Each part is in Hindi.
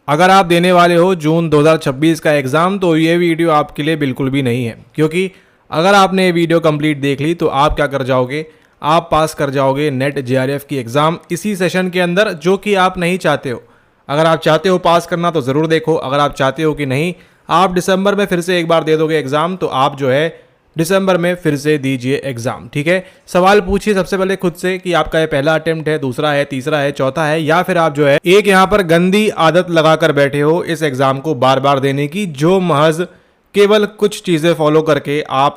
अगर आप देने वाले हो जून 2026 का एग्ज़ाम तो ये वीडियो आपके लिए बिल्कुल भी नहीं है, क्योंकि अगर आपने ये वीडियो कंप्लीट देख ली तो आप क्या कर जाओगे, आप पास कर जाओगे नेट जेआरएफ की एग्ज़ाम इसी सेशन के अंदर, जो कि आप नहीं चाहते हो। अगर आप चाहते हो पास करना तो ज़रूर देखो, अगर आप चाहते हो कि नहीं आप दिसंबर में फिर से एक बार दे दोगे एग्ज़ाम, तो आप जो है दिसंबर में फिर से दीजिए एग्जाम। ठीक है, सवाल पूछिए सबसे पहले खुद से कि आपका ये पहला अटेम्प्ट है, दूसरा है, तीसरा है, चौथा है, या फिर आप जो है एक यहाँ पर गंदी आदत लगाकर बैठे हो इस एग्जाम को बार बार देने की, जो महज केवल कुछ चीजें फॉलो करके आप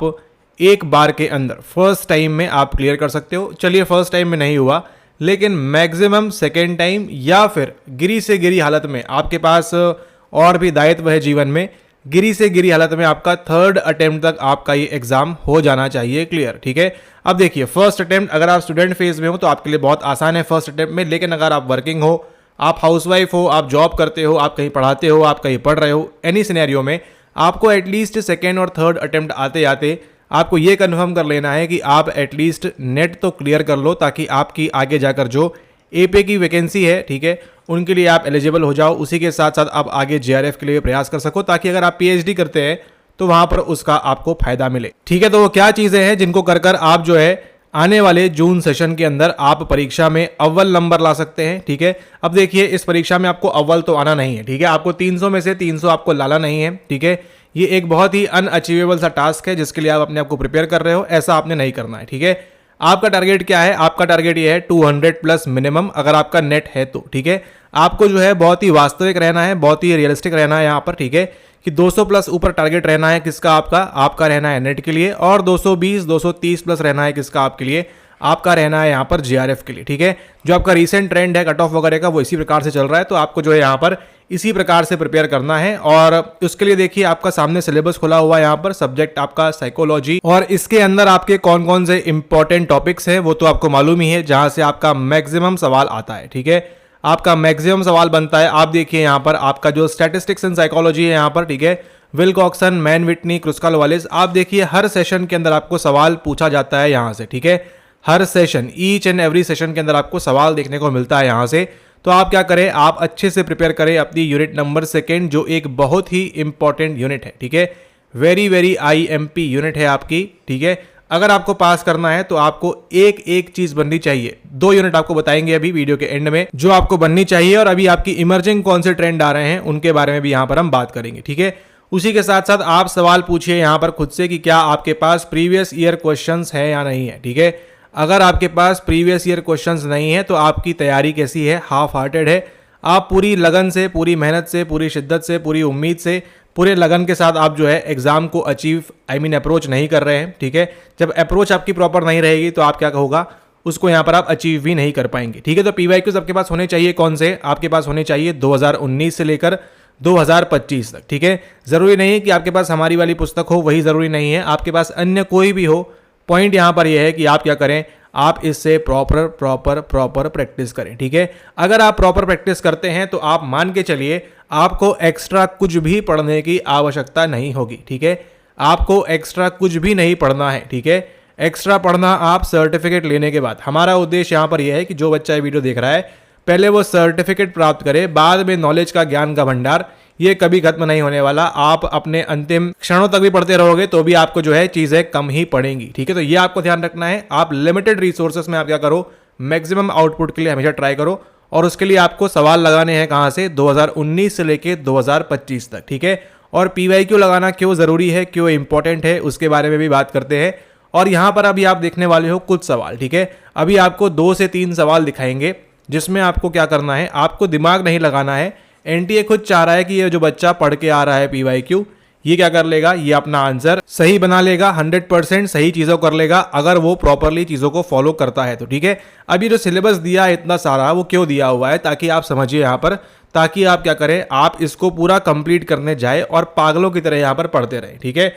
एक बार के अंदर फर्स्ट टाइम में आप क्लियर कर सकते हो। चलिए फर्स्ट टाइम में नहीं हुआ, लेकिन मैक्सिमम सेकेंड टाइम या फिर गिरी से गिरी हालत में आपके पास और भी दायित्व है जीवन में, गिरी से गिरी हालत में आपका थर्ड अटेम्प्ट तक आपका ये एग्जाम हो जाना चाहिए क्लियर। ठीक है, अब देखिए फर्स्ट अटेम्प्ट अगर आप स्टूडेंट फेज में हो तो आपके लिए बहुत आसान है फर्स्ट अटेम्प्ट में, लेकिन अगर आप वर्किंग हो, आप हाउसवाइफ हो, आप जॉब करते हो, आप कहीं पढ़ाते हो, आप कहीं पढ़ रहे हो, एनी सिनेरियो में आपको एटलीस्ट सेकेंड और थर्ड अटेम्प्ट आते आते आपको ये कन्फर्म कर लेना है कि आप एटलीस्ट नेट तो क्लियर कर लो, ताकि आपकी आगे जाकर जो एपे की वैकेंसी है, ठीक है, उनके लिए आप एलिजिबल हो जाओ। उसी के साथ साथ आप आगे जेआरएफ के लिए प्रयास कर सको, ताकि अगर आप पीएचडी करते हैं तो वहां पर उसका आपको फायदा मिले। ठीक है, तो वो क्या चीजें हैं जिनको कर कर आप जो है आने वाले जून सेशन के अंदर आप परीक्षा में अव्वल नंबर ला सकते हैं। ठीक है, अब देखिए इस परीक्षा में आपको अव्वल तो आना नहीं है, ठीक है, आपको 300 में से 300 आपको लाना नहीं है। ठीक है, ये एक बहुत ही अनअचीवेबल सा टास्क है जिसके लिए आप अपने आप को प्रिपेयर कर रहे हो, ऐसा आपने नहीं करना है। ठीक है, आपका टारगेट क्या है, आपका टारगेट ये है 200 प्लस मिनिमम, अगर आपका नेट है तो। ठीक है, आपको जो है बहुत ही वास्तविक रहना है, बहुत ही रियलिस्टिक रहना है यहाँ पर। ठीक है, कि 200 प्लस ऊपर टारगेट रहना है किसका, आपका रहना है नेट के लिए, और 220 230 प्लस रहना है किसका, आपके लिए, आपका रहना है यहाँ पर जेआरएफ के लिए। ठीक है, जो आपका रीसेंट ट्रेंड है कट ऑफ वगैरह का वो इसी प्रकार से चल रहा है, तो आपको जो है यहाँ पर इसी प्रकार से प्रिपेयर करना है। और उसके लिए देखिए आपका सामने सिलेबस खुला हुआ है, यहाँ पर सब्जेक्ट आपका साइकोलॉजी, और इसके अंदर आपके कौन कौन से इंपॉर्टेंट टॉपिक्स हैं वो तो आपको मालूम ही है, जहां से आपका मैक्सिमम सवाल आता है। ठीक है, आपका मैक्सिमम सवाल बनता है। आप देखिए यहाँ पर आपका जो स्टैटिस्टिक्स एंड साइकोलॉजी है यहाँ पर, ठीक है, विल्कॉक्सन, मैन विटनी, क्रुस्काल वालिस, आप देखिए हर सेशन के अंदर आपको सवाल पूछा जाता है यहाँ से। ठीक है, हर session, each and every session के अंदर आपको सवाल देखने को मिलता है यहाँ से। तो आप क्या करें, आप अच्छे से प्रिपेयर करें अपनी यूनिट नंबर सेकेंड, जो एक बहुत ही इंपॉर्टेंट यूनिट है। ठीक है, वेरी वेरी आईएमपी यूनिट है आपकी। ठीक है, अगर आपको पास करना है तो आपको एक एक चीज बननी चाहिए। 2 यूनिट आपको बताएंगे अभी वीडियो के एंड में जो आपको बननी चाहिए, और अभी आपकी इमर्जिंग कौन से ट्रेंड आ रहे हैं उनके बारे में भी यहां पर हम बात करेंगे। ठीक है, उसी के साथ साथ आप सवाल पूछिए यहां पर खुद से कि क्या आपके पास प्रीवियस ईयर क्वेश्चंस है या नहीं है। ठीक है, अगर आपके पास प्रीवियस ईयर क्वेश्चंस नहीं है तो आपकी तैयारी कैसी है, हाफ हार्टेड है। आप पूरी लगन से, पूरी मेहनत से, पूरी शिद्दत से, पूरी उम्मीद से, पूरे लगन के साथ आप जो है एग्जाम को अचीव अप्रोच नहीं कर रहे हैं। ठीक है, जब अप्रोच आपकी प्रॉपर नहीं रहेगी तो आप क्या होगा, उसको यहाँ पर आप अचीव भी नहीं कर पाएंगे। ठीक है, तो पीवाईक्यूज आपके पास होने चाहिए, कौन से, आपके पास होने चाहिए 2019 से लेकर 2025 तक। ठीक है, जरूरी नहीं है कि आपके पास हमारी वाली पुस्तक हो, वही जरूरी नहीं है, आपके पास अन्य कोई भी हो। पॉइंट यहां पर यह है कि आप क्या करें, आप इससे प्रॉपर प्रैक्टिस करें। ठीक है, अगर आप प्रॉपर प्रैक्टिस करते हैं तो आप मान के चलिए आपको एक्स्ट्रा कुछ भी पढ़ने की आवश्यकता नहीं होगी। ठीक है, आपको एक्स्ट्रा कुछ भी नहीं पढ़ना है। ठीक है, एक्स्ट्रा पढ़ना आप सर्टिफिकेट लेने के बाद। हमारा उद्देश्य यहां पर यह है कि जो बच्चा ये वीडियो देख रहा है पहले वो सर्टिफिकेट प्राप्त करे, बाद में नॉलेज का, ज्ञान का भंडार ये कभी खत्म नहीं होने वाला। आप अपने अंतिम क्षणों तक भी पढ़ते रहोगे तो भी आपको जो है चीजें कम ही पड़ेंगी। ठीक है, तो ये आपको ध्यान रखना है। आप लिमिटेड रिसोर्सेस में आप क्या करो, मैक्सिमम आउटपुट के लिए हमेशा ट्राई करो, और उसके लिए आपको सवाल लगाने हैं कहां से, 2019 से लेके 2025 तक। ठीक है, और पीवाईक्यू लगाना क्यों जरूरी है, क्यों इंपॉर्टेंट है, उसके बारे में भी बात करते हैं। और यहां पर अभी आप देखने वाले हो कुछ सवाल। ठीक है, अभी आपको 2 से 3 सवाल दिखाएंगे जिसमें आपको क्या करना है, आपको दिमाग नहीं लगाना है। एनटीए खुद चाह रहा है कि ये जो बच्चा पढ़ के आ रहा है पीवाईक्यू, ये क्या कर लेगा, ये अपना आंसर सही बना लेगा, 100% सही चीजों कर लेगा अगर वो प्रॉपरली चीजों को फॉलो करता है तो। ठीक है, अब ये जो सिलेबस दिया है इतना सारा, वो क्यों दिया हुआ है, ताकि आप समझिए यहाँ पर, ताकि आप क्या करें, आप इसको पूरा कंप्लीट करने जाए और पागलों की तरह यहाँ पर पढ़ते रहे। ठीक है,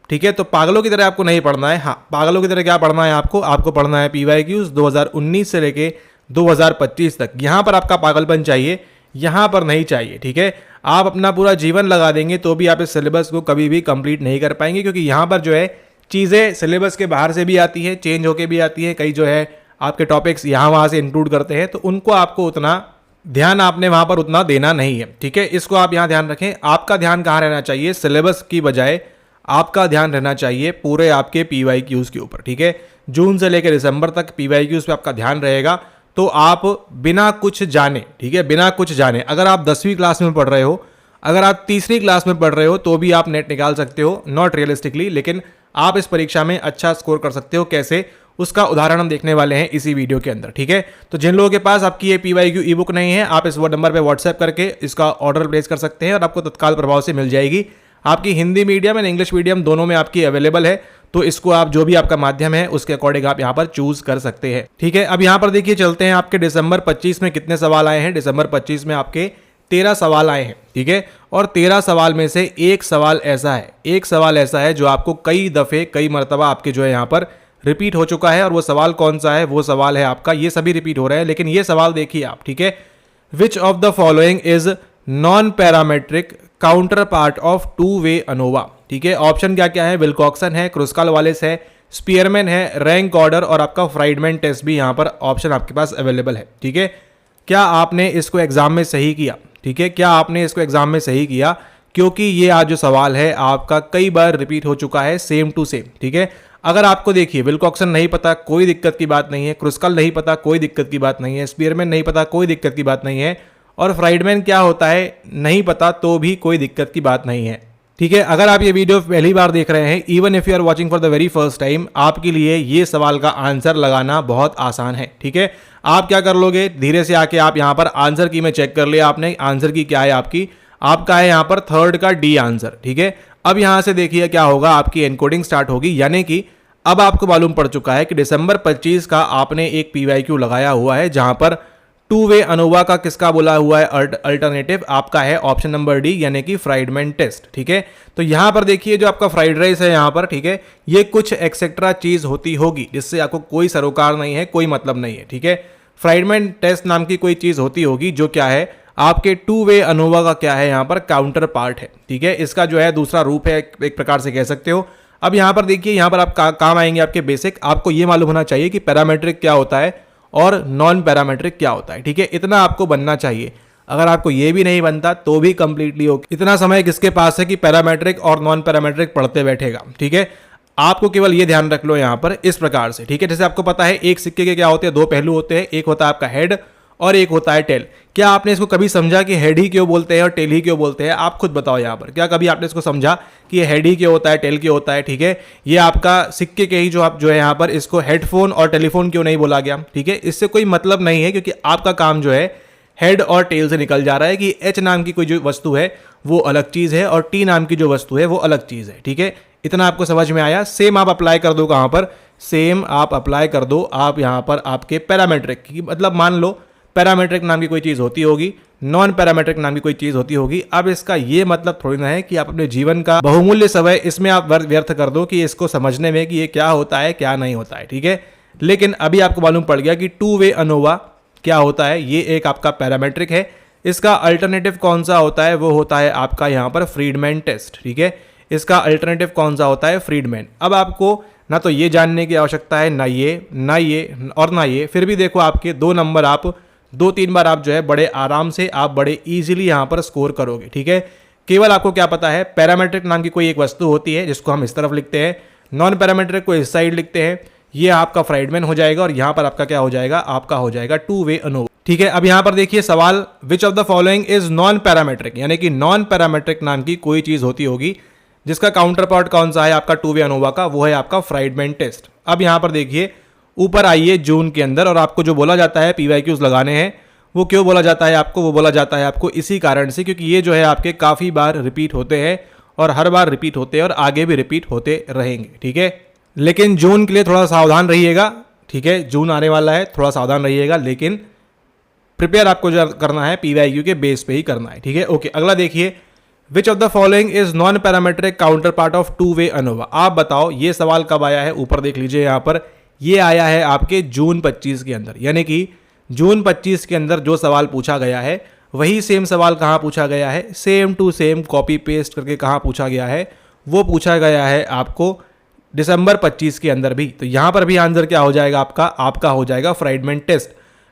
ठीक है, तो पागलों की तरह आपको नहीं पढ़ना है। हाँ, पागलों की तरह क्या पढ़ना है आपको पढ़ना है पीवाईक्यूज 2019 से लेके 2025 तक। यहां पर आपका पागलपन चाहिए, यहां पर नहीं चाहिए। ठीक है, आप अपना पूरा जीवन लगा देंगे तो भी आप इस सिलेबस को कभी भी कंप्लीट नहीं कर पाएंगे, क्योंकि यहां पर जो है चीज़ें सिलेबस के बाहर से भी आती है, चेंज होके भी आती है, कई जो है आपके टॉपिक्स यहाँ वहाँ से इंक्लूड करते हैं, तो उनको आपको उतना ध्यान आपने वहां पर उतना देना नहीं है, ठीक है। इसको आप यहां ध्यान रखें। आपका ध्यान कहां रहना चाहिए, सिलेबस की बजाय आपका ध्यान रहना चाहिए पूरे आपके PYQs के ऊपर, ठीक है। जून से लेकर दिसंबर तक PYQs पे आपका ध्यान रहेगा। तो आप बिना कुछ जाने, ठीक है, बिना कुछ जाने, अगर आप 10वीं क्लास में पढ़ रहे हो, अगर आप तीसरी क्लास में पढ़ रहे हो, तो भी आप नेट निकाल सकते हो, नॉट रियलिस्टिकली, लेकिन आप इस परीक्षा में अच्छा स्कोर कर सकते हो। कैसे, उसका उदाहरण हम देखने वाले हैं इसी वीडियो के अंदर, ठीक है। तो जिन लोगों के पास आपकी ये PYQ ई बुक नहीं है, आप इस नंबर पे व्हाट्सएप करके इसका ऑर्डर प्लेस कर सकते हैं और आपको तत्काल प्रभाव से मिल जाएगी। आपकी Hindi medium and English medium दोनों में आपकी अवेलेबल है। तो इसको आप जो भी आपका माध्यम है उसके अकॉर्डिंग आप यहाँ पर चूज कर सकते हैं, ठीक है। अब यहाँ पर देखिए, चलते हैं आपके दिसंबर 25 में कितने सवाल आए हैं। दिसंबर 25 में आपके 13 सवाल आए हैं, ठीक है। और 13 सवाल में से एक सवाल ऐसा है जो आपको कई दफे, कई मरतबा आपके जो है यहाँ पर रिपीट हो चुका है। और वो सवाल कौन सा है, वो सवाल है आपका, ये सभी रिपीट हो रहे हैं, लेकिन ये सवाल देखिए आप, ठीक है। Which of the following is non parametric counterpart of two way ANOVA, ठीक है। ऑप्शन क्या क्या है, विल्कॉक्सन है, क्रुस्काल वालिस है, स्पीयरमैन है, रैंक ऑर्डर और आपका फ्राइडमैन टेस्ट भी यहाँ पर ऑप्शन आपके पास अवेलेबल है, ठीक है। क्या आपने इसको एग्जाम में सही किया, ठीक है, क्या आपने इसको एग्जाम में सही किया, क्योंकि ये आज जो सवाल है आपका कई बार रिपीट हो चुका है, सेम टू सेम, ठीक है। अगर आपको देखिए विल्कॉक्सन नहीं पता, कोई दिक्कत की बात नहीं है, क्रुस्काल नहीं पता, कोई दिक्कत की बात नहीं है, स्पीयरमैन नहीं पता, कोई दिक्कत की बात नहीं है, और फ्राइडमैन क्या होता है नहीं पता, तो भी कोई दिक्कत की बात नहीं है, ठीक है। अगर आप ये वीडियो पहली बार देख रहे हैं, even if you are watching for the very first time, आपके लिए ये सवाल का आंसर लगाना बहुत आसान है, ठीक है। आप क्या कर लोगे, धीरे से आके आप यहाँ पर आंसर की में चेक कर लिया आपने, आंसर की क्या है आपका है यहाँ पर थर्ड का डी आंसर, ठीक है। अब यहाँ से देखिए क्या होगा, आपकी एनकोडिंग स्टार्ट होगी, यानी कि अब आपको मालूम पड़ चुका है कि दिसंबर 25 का आपने एक PYQ लगाया हुआ है, जहां पर टू वे अनोवा का किसका बोला हुआ है, अल्टरनेटिव आपका है ऑप्शन नंबर डी, यानी कि फ्राइडमैन टेस्ट, ठीक है। तो यहां पर देखिए जो आपका फ्राइड राइस है यहाँ पर, ठीक है, ये कुछ एक्सेट्रा चीज होती होगी जिससे आपको कोई सरोकार नहीं है, कोई मतलब नहीं है, ठीक है। फ्राइडमैन टेस्ट नाम की कोई चीज होती होगी जो क्या है, आपके टू वे अनोवा का क्या है यहाँ पर काउंटर पार्ट है, ठीक है। इसका जो है दूसरा रूप है, एक प्रकार से कह सकते हो। अब यहाँ पर देखिए, यहाँ पर आप काम आएंगे आपके बेसिक, आपको ये मालूम होना चाहिए कि पैरामेट्रिक क्या होता है और नॉन पैरामेट्रिक क्या होता है, ठीक है। इतना आपको बनना चाहिए। अगर आपको ये भी नहीं बनता तो भी कंप्लीटली ओके। इतना समय किसके पास है कि पैरामेट्रिक और नॉन पैरामेट्रिक पढ़ते बैठेगा, ठीक है। आपको केवल ये ध्यान रख लो यहाँ पर इस प्रकार से, ठीक है। जैसे आपको पता है एक सिक्के के क्या होते हैं, दो पहलू होते हैं, एक होता है आपका हेड और एक होता है टेल। क्या आपने इसको कभी समझा कि हेड ही क्यों बोलते हैं और टेल ही क्यों बोलते हैं, आप खुद बताओ यहाँ पर। क्या कभी आपने इसको समझा कि ये हेड ही क्यों होता है, टेल क्यों होता है, ठीक है। ये आपका सिक्के के ही जो आप जो है यहाँ पर इसको हेडफोन और टेलीफोन क्यों नहीं बोला गया, ठीक है। इससे कोई मतलब नहीं है, क्योंकि आपका काम जो है हेड और टेल से निकल जा रहा है कि एच नाम की कोई जो वस्तु है वो अलग चीज है और टी नाम की जो वस्तु है वो अलग चीज है, ठीक है। इतना आपको समझ में आया। सेम आप अप्लाई कर दो कहाँ पर, सेम आप अप्लाई कर दो आप यहाँ पर आपके पैरामेट्रिक की, मतलब मान लो पैरामेट्रिक नाम की कोई चीज़ होती होगी, नॉन पैरामेट्रिक नाम की कोई चीज़ होती होगी। अब इसका ये मतलब थोड़ी ना है कि आप अपने जीवन का बहुमूल्य समय इसमें आप व्यर्थ कर दो कि इसको समझने में कि ये क्या होता है क्या नहीं होता है, ठीक है। लेकिन अभी आपको मालूम पड़ गया कि टू वे अनोवा क्या होता है, ये एक आपका पैरामेट्रिक है। इसका अल्टरनेटिव कौन सा होता है, वो होता है आपका यहाँ पर फ्रीडमैन टेस्ट, ठीक है। इसका अल्टरनेटिव कौन सा होता है, फ्रीडमैन। अब आपको ना तो ये जानने की आवश्यकता है, ना ये और ना ये, फिर भी देखो आपके 2 नंबर आप 2-3 बार आप जो है बड़े आराम से आप बड़े इजीली यहाँ पर स्कोर करोगे, ठीक है। केवल आपको क्या पता है, पैरामेट्रिक नाम की कोई एक वस्तु होती है जिसको हम इस तरफ लिखते हैं, नॉन पैरामेट्रिक को इस साइड लिखते हैं, ये आपका फ्राइडमैन हो जाएगा और यहाँ पर आपका क्या हो जाएगा, आपका हो जाएगा टू वे अनोवा, ठीक है। अब यहाँ पर देखिए सवाल, which of the following is non parametric, यानी कि नॉन पैरामेट्रिक नाम की कोई चीज होती होगी जिसका काउंटर पार्ट कौन सा है आपका टू वे अनोवा का, वो है आपका फ्राइडमैन टेस्ट। अब यहाँ पर देखिए ऊपर आइए जून के अंदर, और आपको जो बोला जाता है PYQs लगाने हैं, वो क्यों बोला जाता है आपको, वो बोला जाता है आपको इसी कारण से क्योंकि ये जो है आपके काफ़ी बार रिपीट होते हैं और हर बार रिपीट होते हैं और आगे भी रिपीट होते रहेंगे, ठीक है। लेकिन जून के लिए थोड़ा सावधान रहिएगा, ठीक है। जून आने वाला है, थोड़ा सावधान रहिएगा, लेकिन प्रिपेयर आपको जो करना है PYQ के बेस पे ही करना है, ठीक है। ओके, अगला देखिए, which of the following is non parametric counterpart of two way ANOVA. आप बताओ ये सवाल कब आया है, ऊपर देख लीजिए यहाँ पर, ये आया है आपके जून 25 के अंदर, यानी कि जून 25 के अंदर जो सवाल पूछा गया है वही सेम सवाल कहाँ पूछा गया है, same to same copy paste करके कहाँ पूछा गया है, वो पूछा गया है आपको दिसंबर 25 के अंदर भी। तो यहाँ पर भी आंसर क्या हो जाएगा आपका हो जाएगा Friedman test.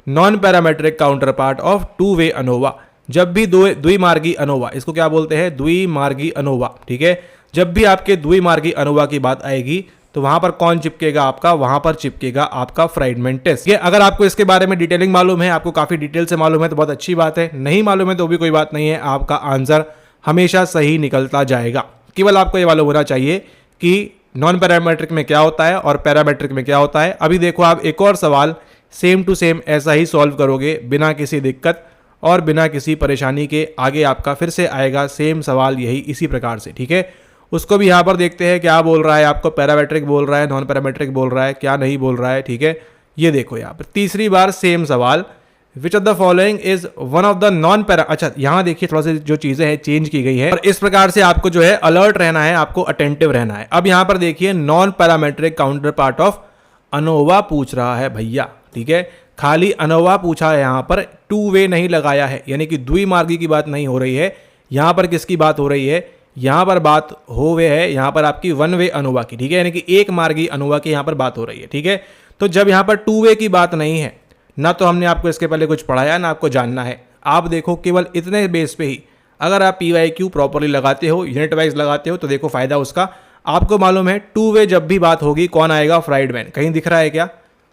Non parametric counterpart of two way ANOVA. जब भी द्विमार्गी अनोवा, इसको क्या बोलते हैं, द्विमार्गी अनोवा, ठीक है। जब भी आपके द्विमार्गी अनोवा की बात आएगी तो वहां पर कौन चिपकेगा आपका, वहां पर चिपकेगा आपका फ्राइडमैन टेस्ट। ये अगर आपको इसके बारे में डिटेलिंग मालूम है, आपको काफी डिटेल से मालूम है तो बहुत अच्छी बात है, नहीं मालूम है तो भी कोई बात नहीं है, आपका आंसर हमेशा सही निकलता जाएगा। केवल आपको ये मालूम होना चाहिए कि नॉन पैरामेट्रिक में क्या होता है और पैरामेट्रिक में क्या होता है। अभी देखो आप एक और सवाल सेम टू सेम ऐसा ही सॉल्व करोगे बिना किसी दिक्कत और बिना किसी परेशानी के। आगे आपका फिर से आएगा सेम सवाल यही इसी प्रकार से, ठीक है। उसको भी यहाँ पर देखते हैं क्या बोल रहा है आपको, पैरामेट्रिक बोल रहा है, नॉन पैरामेट्रिक बोल रहा है, क्या नहीं बोल रहा है, ठीक है। ये देखो यहाँ पर तीसरी बार सेम सवाल, which of the following is one of the non para. अच्छा यहाँ देखिए थोड़ा सा जो चीजें हैं चेंज की गई है और इस प्रकार से आपको जो है अलर्ट रहना है, आपको अटेंटिव रहना है। अब यहाँ पर देखिए non parametric counterpart of ANOVA पूछ रहा है भैया, ठीक है। खाली अनोवा पूछा है, यहाँ पर टू वे नहीं लगाया है, यानी कि द्विमार्गी की बात नहीं हो रही है। यहाँ पर किसकी बात हो रही है, यहाँ पर बात हो वे है यहाँ पर आपकी वन वे अनोवा की, ठीक है, यानी कि एक मार्गी अनोवा की यहाँ पर बात हो रही है, ठीक है। तो जब यहाँ पर टू वे की बात नहीं है, ना तो हमने आपको इसके पहले कुछ पढ़ाया ना आपको जानना है, आप देखो केवल इतने बेस पे ही अगर आप PYQ प्रॉपरली लगाते हो, यूनिट वाइज लगाते हो तो देखो फायदा उसका। आपको मालूम है टू वे जब भी बात होगी कौन आएगा, फ्राइडमैन। कहीं दिख रहा है क्या,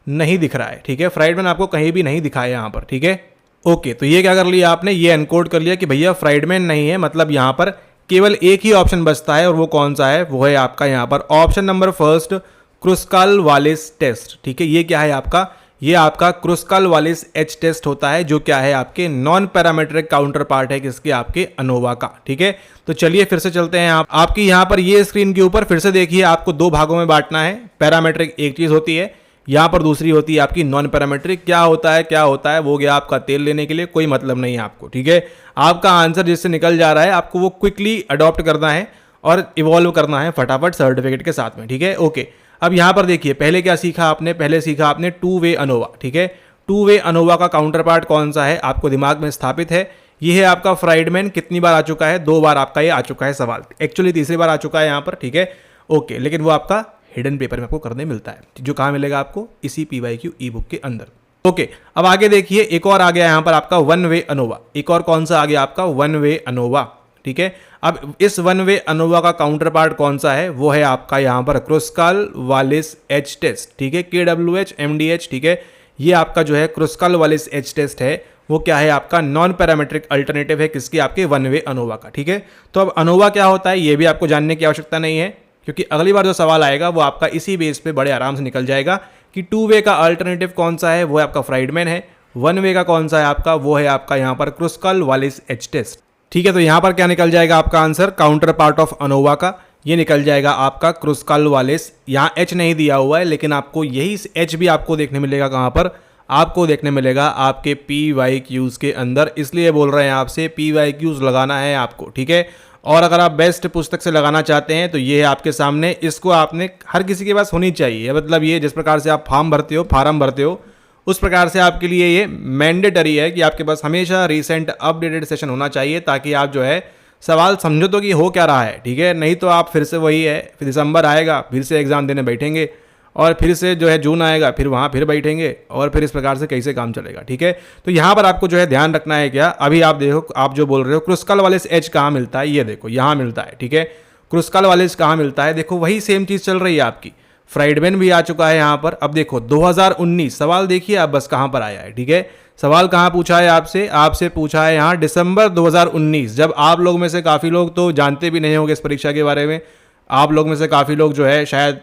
नहीं दिख रहा है, ठीक है। फ्राइडमैन आपको कहीं भी नहीं दिखाया यहाँ पर, ठीक है। ओके, तो ये क्या कर लिया आपने, ये एनकोड कर लिया कि भैया फ्राइडमैन नहीं है, मतलब यहाँ पर केवल एक ही ऑप्शन बचता है और वो कौन सा है, वो है आपका यहाँ पर option number first, Kruskal Wallis test, ठीक है। ये क्या है आपका, ये आपका क्रुस्काल वालिस एच टेस्ट होता है, जो क्या है आपके नॉन पैरामेट्रिक काउंटर पार्ट है किसके, आपके अनोवा का, ठीक है। तो चलिए फिर से चलते हैं आपकी यहाँ पर ये स्क्रीन के ऊपर फिर से देखिए, आपको दो भागों में बांटना है। पैरामेट्रिक एक चीज होती है, यहाँ पर दूसरी होती है आपकी नॉन पैरामेट्रिक। क्या होता है वो गया आपका तेल लेने के लिए, कोई मतलब नहीं है आपको, ठीक है। आपका आंसर जिससे निकल जा रहा है आपको वो क्विकली अडॉप्ट करना है और इवॉल्व करना है फटाफट सर्टिफिकेट के साथ में, ठीक है। ओके, अब यहाँ पर देखिए पहले क्या सीखा आपने, पहले सीखा आपने टू वे अनोवा, ठीक है। टू वे अनोवा का काउंटर पार्ट कौन सा है आपको दिमाग में स्थापित है, ये है आपका फ्राइडमैन। कितनी बार आ चुका है, 2 बार आपका ये आ चुका है सवाल, एक्चुअली तीसरी बार आ चुका है यहाँ पर, ठीक है। ओके, लेकिन वो आपका हिडन पेपर में आपको करने मिलता है, जो कहाँ मिलेगा आपको, इसी PYQ ई बुक के अंदर। ओके, अब आगे देखिए एक और आ गया यहाँ पर आपका वन वे अनोवा। एक और कौन सा आ गया आपका, वन वे अनोवा, ठीक है। अब इस वन वे अनोवा का काउंटर पार्ट कौन सा है, वो है आपका यहाँ पर क्रुस्काल वालिस एच टेस्ट, ठीक है। KWH MDH, ठीक है। ये आपका जो है क्रुस्काल वालिस एच टेस्ट है, वो क्या है आपका नॉन पैरामेट्रिक अल्टरनेटिव है किसकी, आपके वन वे अनोवा का, ठीक है। तो अब अनोवा क्या होता है ये भी आपको जानने की आवश्यकता नहीं है, क्योंकि अगली बार जो सवाल आएगा वो आपका इसी बेस पे बड़े आराम से निकल जाएगा कि टू वे का अल्टरनेटिव कौन सा है, वो है आपका फ्राइडमैन है। वन वे का कौन सा है आपका, वो है आपका यहाँ पर क्रुस्काल वालिस एच टेस्ट, ठीक है। तो यहाँ पर क्या निकल जाएगा आपका answer, counter part of ANOVA का ये निकल जाएगा आपका क्रुस्काल वालिस। यहाँ एच नहीं दिया हुआ है, लेकिन आपको यही एच भी आपको देखने मिलेगा कहाँ पर, आपको देखने मिलेगा आपके PYQs के अंदर। इसलिए बोल रहे हैं आपसे PYQs लगाना है आपको, ठीक है। और अगर आप बेस्ट पुस्तक से लगाना चाहते हैं तो ये है आपके सामने, इसको आपने हर किसी के पास होनी चाहिए। मतलब ये जिस प्रकार से आप फार्म भरते हो उस प्रकार से आपके लिए ये मैंडेटरी है कि आपके पास हमेशा रिसेंट अपडेटेड सेशन होना चाहिए, ताकि आप जो है सवाल समझो तो कि हो क्या रहा है, ठीक है। नहीं तो आप फिर से वही है, फिर दिसंबर आएगा फिर से एग्जाम देने बैठेंगे और फिर से जो है जून आएगा फिर वहाँ फिर बैठेंगे और फिर इस प्रकार से कैसे काम चलेगा, ठीक है। तो यहाँ पर आपको जो है ध्यान रखना है क्या, अभी आप देखो आप जो बोल रहे हो क्रुस्काल वालिस एच कहाँ मिलता है, ये देखो यहाँ मिलता है, ठीक है। क्रुस्काल वालिस कहाँ मिलता है, देखो वही सेम चीज़ चल रही है आपकी, फ्राइडमैन भी आ चुका है यहाँ पर। अब देखो 2019 सवाल देखिए आप बस कहाँ पर आया है, ठीक है। सवाल कहाँ पूछा है आपसे पूछा है यहाँ दिसंबर 2019, जब आप लोग में से काफ़ी लोग तो जानते भी नहीं होंगे इस परीक्षा के बारे में। आप लोग में से काफ़ी लोग जो है शायद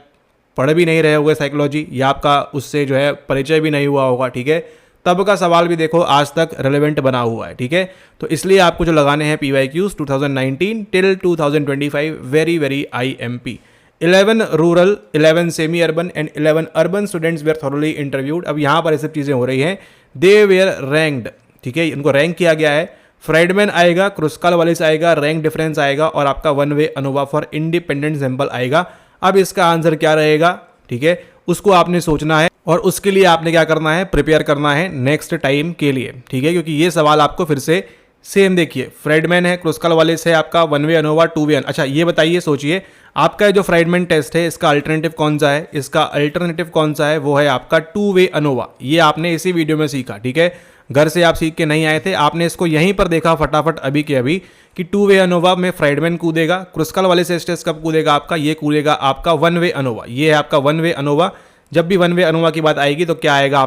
पढ़ भी नहीं रहे होंगे साइकोलॉजी, या आपका उससे जो है परिचय भी नहीं हुआ होगा, ठीक है। तब का सवाल भी देखो आज तक रेलेवेंट बना हुआ है, ठीक है। तो इसलिए आपको जो लगाने हैं PYQs 2019 till 2025 very very IMP। 11 rural, 11 semi urban and 11 urban students were thoroughly interviewed. अब यहाँ पर ये सब चीज़ें हो रही हैं, दे वेयर रैंक्ड, ठीक है, इनको रैंक किया गया है। फ्राइडमैन आएगा, क्रुस्काल वालिस आएगा, रैंक डिफरेंस आएगा और आपका one way ANOVA for independent sample आएगा। अब इसका आंसर क्या रहेगा, ठीक है, उसको आपने सोचना है और उसके लिए आपने क्या करना है, प्रिपेयर करना है नेक्स्ट टाइम के लिए, ठीक है। क्योंकि ये सवाल आपको फिर से सेम देखिए फ्राइडमैन है, क्रुस्काल वालिस है आपका, one way ANOVA, two way. अच्छा ये बताइए, सोचिए आपका जो फ्राइडमैन टेस्ट है इसका अल्टरनेटिव कौन सा है? इसका अल्टरनेटिव कौन सा है? वो है आपका टू वे अनोवा। ये आपने इसी वीडियो में सीखा, ठीक है, घर से आप सीख के नहीं आए थे, आपने इसको यहीं पर देखा फटाफट अभी के अभी कि टू वे अनोवा में फ्राइडमैन कूदेगा, क्रुस्काल वालिस टेस्ट कब कूदेगा आपका? ये कूदेगा आपका वन वे अनोवा। ये है आपका वन वे अनोवा। जब भी वन वे अनोवा की बात आएगी तो क्या आएगा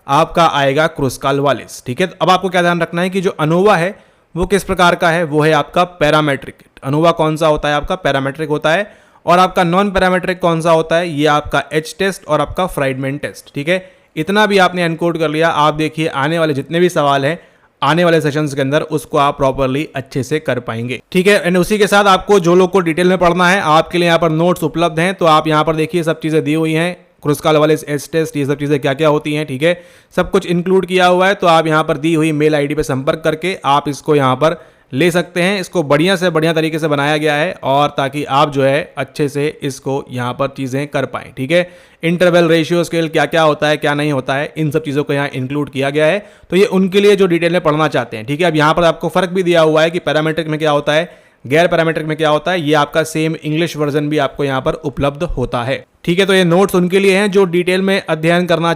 आपका आएगा क्रुस्काल वालिस, ठीक है। अब आपको क्या ध्यान रखना है कि जो अनोवा है वो किस प्रकार का है? वो है आपका पैरामेट्रिक। अनोवा कौन सा होता है? आपका पैरामेट्रिक होता है। और आपका नॉन पैरामेट्रिक कौन सा होता है? ये आपका एच टेस्ट और आपका फ्राइडमैन टेस्ट, ठीक है। इतना भी आपने एनकोड कर लिया। आप देखिए आने वाले जितने भी सवाल हैं आने वाले सेशंस के अंदर उसको आप प्रॉपर्ली अच्छे से कर पाएंगे, ठीक है। एंड उसी के साथ आपको जो लोग को डिटेल में पढ़ना है आपके लिए यहाँ पर नोट्स उपलब्ध हैं, तो आप यहाँ पर देखिए सब चीज़ें दी हुई हैं, क्रुस्काल वालिस एच टेस्ट, ये सब चीज़ें क्या क्या होती हैं, ठीक है, सब कुछ इंक्लूड किया हुआ है। तो आप यहाँ पर दी हुई मेल आईडी पे संपर्क करके आप इसको यहाँ पर ले सकते हैं। इसको बढ़िया से बढ़िया तरीके से बनाया गया है और ताकि आप जो है अच्छे से इसको यहाँ पर चीज़ें कर पाएँ, ठीक है। इंटरवल, रेशियो स्केल क्या क्या होता है क्या नहीं होता है, इन सब चीज़ों को यहाँ इंक्लूड किया गया है। तो ये उनके लिए जो डिटेल में पढ़ना चाहते हैं, ठीक है। अब यहाँ पर आपको फर्क भी दिया हुआ है कि पैरामेट्रिक में क्या होता है, गैर पैरामेट्रिक में क्या होता है। ये आपका सेम इंग्लिश वर्जन भी आपको यहाँ पर उपलब्ध होता है, ठीक है। तो ये नोट्स उनके लिए हैं जो डिटेल में अध्ययन करना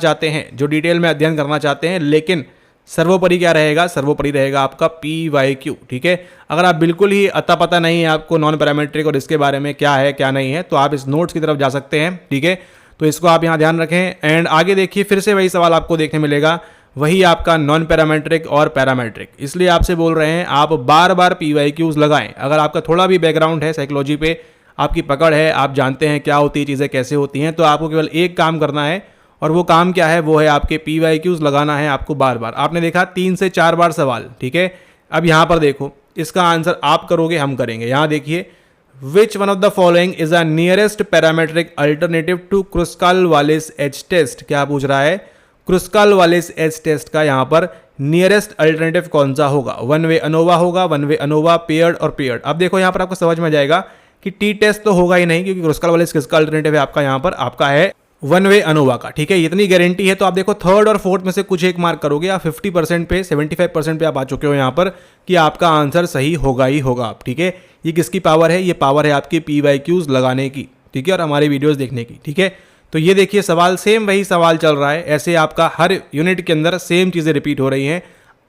चाहते हैं, लेकिन सर्वोपरि क्या रहेगा? सर्वोपरि रहेगा आपका PYQ, ठीक है। अगर आप बिल्कुल ही अता पता नहीं है आपको नॉन पैरामेट्रिक और इसके बारे में क्या है क्या नहीं है, तो आप इस नोट्स की तरफ जा सकते हैं, ठीक है। तो इसको आप यहाँ ध्यान रखें। एंड आगे देखिए फिर से वही सवाल आपको देखने मिलेगा, वही आपका नॉन पैरामेट्रिक और पैरामेट्रिक। इसलिए आपसे बोल रहे हैं आप बार बार PYQs लगाएं। अगर आपका थोड़ा भी बैकग्राउंड है साइकोलॉजी पे, आपकी पकड़ है, आप जानते हैं क्या होती है चीज़ें, कैसे होती हैं, तो आपको केवल एक काम करना है और वो काम क्या है? वो है आपके PYQs लगाना है आपको बार बार। आपने देखा 3 से 4 बार सवाल, ठीक है। अब यहाँ पर देखो इसका आंसर आप करोगे, हम करेंगे। यहाँ देखिए, which one of the following is a nearest parametric alternative to Kruskal Wallis H test? क्या पूछ रहा है? क्रुस्काल वालिस एच टेस्ट का यहाँ पर नियरेस्ट अल्टरनेटिव कौन सा होगा? वन वे अनोवा होगा, वन वे अनोवा, पेयर्ड और पेयर्ड। अब देखो यहाँ पर आपको समझ में आ जाएगा कि टी टेस्ट तो होगा ही नहीं, क्योंकि क्रुस्काल वालिस किसका अल्टरनेटिव है आपका? यहाँ पर आपका है वन वे अनोवा का, ठीक है। इतनी गारंटी है। तो आप देखो थर्ड और फोर्थ में से कुछ एक मार्क करोगे, आप 50% पे 75% पे आप आ चुके हो यहाँ पर कि आपका आंसर सही होगा ही होगा आप, ठीक है। ये किसकी पावर है? ये पावर है आपकी PYQs लगाने की, ठीक है, और हमारे वीडियोस देखने की, ठीक है। तो ये देखिए सवाल सेम वही सवाल चल रहा है, ऐसे आपका हर यूनिट के अंदर सेम चीज़ें रिपीट हो रही हैं।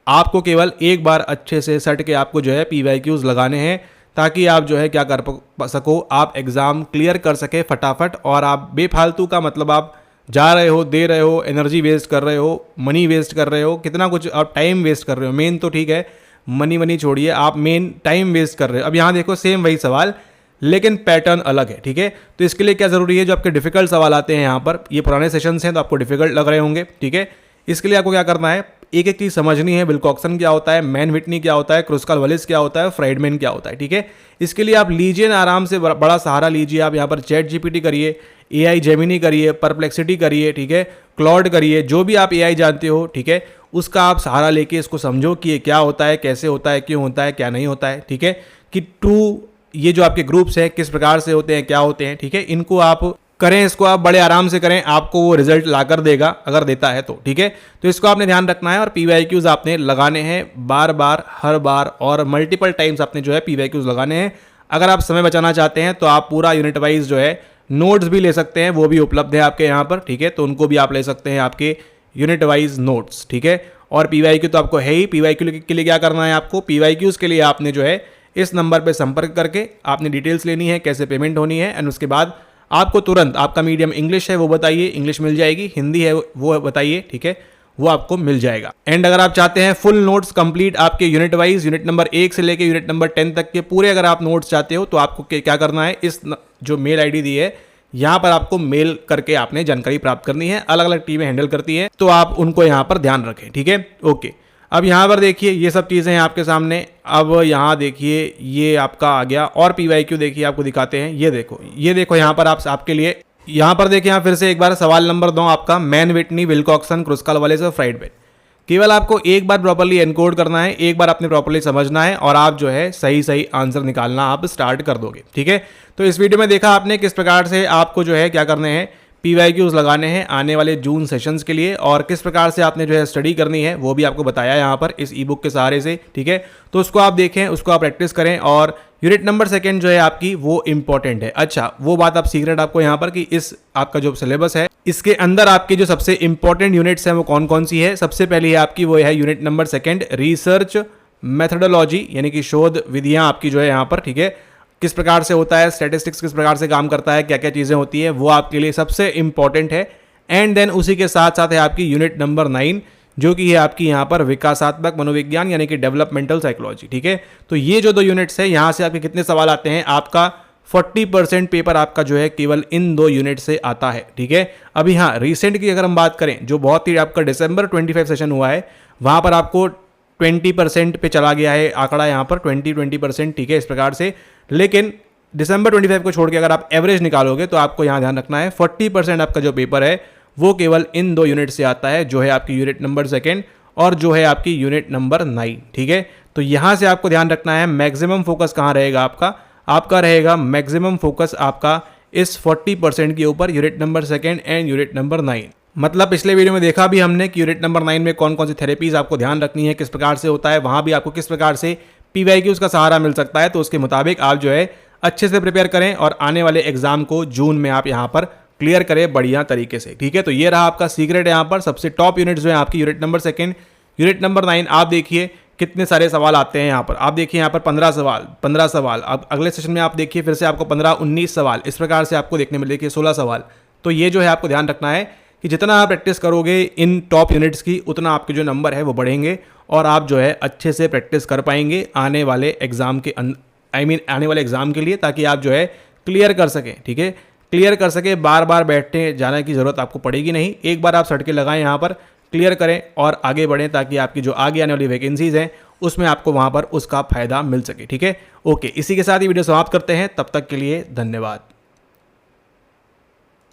आपको केवल एक बार अच्छे से सट के आपको जो है PYQs लगाने हैं, ताकि आप जो है क्या कर सको, आप एग्ज़ाम क्लियर कर सके फटाफट। और आप बेफालतू का मतलब आप जा रहे हो, दे रहे हो, एनर्जी वेस्ट कर रहे हो, मनी वेस्ट कर रहे हो, कितना कुछ आप टाइम वेस्ट कर रहे हो। मेन तो ठीक है, मनी छोड़िए, आप मेन टाइम वेस्ट कर रहे हो। अब यहाँ देखो सेम वही सवाल लेकिन पैटर्न अलग है, ठीक है। तो इसके लिए क्या ज़रूरी है? जो आपके डिफिकल्ट सवाल आते हैं यहाँ पर, ये पुराने सेशंस हैं तो आपको डिफिकल्ट लग रहे होंगे, ठीक है। इसके लिए आपको क्या करना है? एक एक चीज़ समझनी है। विल्कॉक्सन क्या होता है, मैन व्हिटनी क्या होता है, क्रुस्काल वालिस क्या होता है, फ्राइडमैन क्या होता है, ठीक है। इसके लिए आप लीजिए ना, आराम से बड़ा सहारा लीजिए। आप यहाँ पर चैट जीपीटी करिए, AI जेमिनी करिए, परप्लेक्सिटी करिए, ठीक है, क्लॉड करिए, जो भी आप AI जानते हो, ठीक है, उसका आप सहारा लेके इसको समझो कि ये क्या होता है, कैसे होता है, क्यों होता है, क्या नहीं होता है, ठीक है। कि ट्रू ये जो आपके ग्रुप्स हैं किस प्रकार से होते हैं, क्या होते हैं, ठीक है, इनको आप करें, इसको आप बड़े आराम से करें, आपको वो रिजल्ट लाकर देगा अगर देता है तो, ठीक है। तो इसको आपने ध्यान रखना है और PYQs आपने लगाने हैं बार बार, हर बार, और मल्टीपल टाइम्स आपने जो है PYQs लगाने हैं। अगर आप समय बचाना चाहते हैं तो आप पूरा यूनिट वाइज जो है नोट्स भी ले सकते हैं, वो भी उपलब्ध है आपके यहाँ पर, ठीक है। तो उनको भी आप ले सकते हैं, आपके यूनिट वाइज नोट्स, ठीक है। और PYQ तो आपको है ही। PYQ के लिए क्या करना है आपको? PYQs के लिए आपने जो है इस नंबर पर संपर्क करके आपने डिटेल्स लेनी है, कैसे पेमेंट होनी है, एंड उसके बाद आपको तुरंत, आपका मीडियम इंग्लिश है वो बताइए, इंग्लिश मिल जाएगी, हिंदी है वो बताइए, ठीक है, वो आपको मिल जाएगा। एंड अगर आप चाहते हैं फुल नोट्स कंप्लीट आपके यूनिट वाइज, यूनिट नंबर 1 से लेके यूनिट नंबर 10 तक के पूरे अगर आप नोट्स चाहते हो, तो आपको क्या करना है? इस जो मेल आईडी दी है यहाँ पर आपको मेल करके आपने जानकारी प्राप्त करनी है। अलग अलग टीमें हैंडल करती है, तो आप उनको यहाँ पर ध्यान रखें, ठीक है, ओके। अब यहाँ पर देखिए ये सब चीज़ें हैं आपके सामने। अब यहाँ देखिए ये आपका आ गया, और PYQ देखिए आपको दिखाते हैं। ये देखो यहाँ पर आपके लिए, यहाँ पर देखिए, यहाँ फिर से एक बार सवाल नंबर 2 आपका मैन व्हिटनी, विल्कॉक्सन, क्रुस्काल वालिस और फ्राइडमैन। केवल आपको एक बार प्रॉपर्ली एनकोड करना है, एक बार आपने प्रॉपर्ली समझना है, और आप जो है सही आंसर निकालना आप स्टार्ट कर दोगे, ठीक है। तो इस वीडियो में देखा आपने किस प्रकार से आपको जो है क्या करने हैं, PYQs लगाने हैं आने वाले जून सेशंस के लिए, और किस प्रकार से आपने जो है स्टडी करनी है वो भी आपको बताया यहाँ पर इस ई बुक के सहारे से, ठीक है। तो उसको आप देखें, उसको आप प्रैक्टिस करें, और यूनिट नंबर सेकंड जो है आपकी वो इंपॉर्टेंट है। अच्छा, वो बात आप सीक्रेट आपको यहाँ पर कि इस आपका जो सिलेबस है इसके अंदर आपकी जो सबसे इंपॉर्टेंट यूनिट्स हैं वो कौन कौन सी है। सबसे पहली है आपकी वो है unit number second, research methodology, यानी कि शोध विधियां आपकी जो है यहाँ पर, ठीक है। किस प्रकार से होता है, स्टैटिस्टिक्स किस प्रकार से काम करता है, क्या क्या चीज़ें होती है, वो आपके लिए सबसे इंपॉर्टेंट है। एंड देन उसी के साथ साथ है आपकी यूनिट नंबर 9, जो कि है आपकी यहाँ पर विकासात्मक मनोविज्ञान, यानी कि डेवलपमेंटल साइकोलॉजी, ठीक है। तो ये जो 2 यूनिट्स है, यहाँ से आपके कितने सवाल आते हैं, आपका 40% पेपर आपका जो है केवल इन 2 यूनिट से आता है, ठीक है। अभी हाँ, रिसेंट की अगर हम बात करें, जो बहुत ही आपका दिसंबर 25 सेशन हुआ है, वहाँ पर आपको 20% पे चला गया है आंकड़ा, यहाँ पर 20%, ठीक है, इस प्रकार से। लेकिन दिसंबर 25 को छोड़ के अगर आप एवरेज निकालोगे तो आपको यहाँ ध्यान रखना है 40% आपका जो पेपर है वो केवल इन 2 यूनिट से आता है, जो है आपकी यूनिट नंबर सेकंड और जो है आपकी यूनिट नंबर 9, ठीक है। तो यहाँ से आपको ध्यान रखना है मैक्सिमम फोकस कहाँ रहेगा आपका रहेगा मैक्सिमम फोकस आपका इस 40% के ऊपर, unit number second and unit number 9। मतलब पिछले वीडियो में देखा भी हमने कि यूनिट नंबर 9 में कौन कौन सी थेरेपीज आपको ध्यान रखनी है, किस प्रकार से होता है, वहाँ भी आपको किस प्रकार से PYQs का सहारा मिल सकता है। तो उसके मुताबिक आप जो है अच्छे से प्रिपेयर करें और आने वाले एग्जाम को जून में आप यहाँ पर क्लियर करें बढ़िया तरीके से, ठीक है। तो ये रहा आपका सीक्रेट, यहाँ पर सबसे टॉप यूनिट्स जो है आपकी unit number second, unit number 9। आप देखिए कितने सारे सवाल आते हैं यहाँ पर, आप देखिए यहाँ पर 15 सवाल, अब अगले सेशन में आप देखिए फिर से आपको 15-19 सवाल, इस प्रकार से आपको देखने में देखिए 16 सवाल। तो ये जो है आपको ध्यान रखना है कि जितना आप प्रैक्टिस करोगे इन टॉप यूनिट्स की, उतना आपके जो नंबर है वो बढ़ेंगे और आप जो है अच्छे से प्रैक्टिस कर पाएंगे आने वाले एग्जाम के आने वाले एग्जाम के लिए, ताकि आप जो है क्लियर कर सकें, ठीक है, क्लियर कर सके। बार बार बैठने जाने की ज़रूरत आपको पड़ेगी नहीं, एक बार आप सटके लगाएं यहाँ पर, क्लियर करें और आगे बढ़ें, ताकि आपकी जो आगे आने वाली वैकेंसीज हैं उसमें आपको वहाँ पर उसका फायदा मिल सके, ठीक है। ओके, इसी के साथ ही वीडियो समाप्त करते हैं, तब तक के लिए धन्यवाद।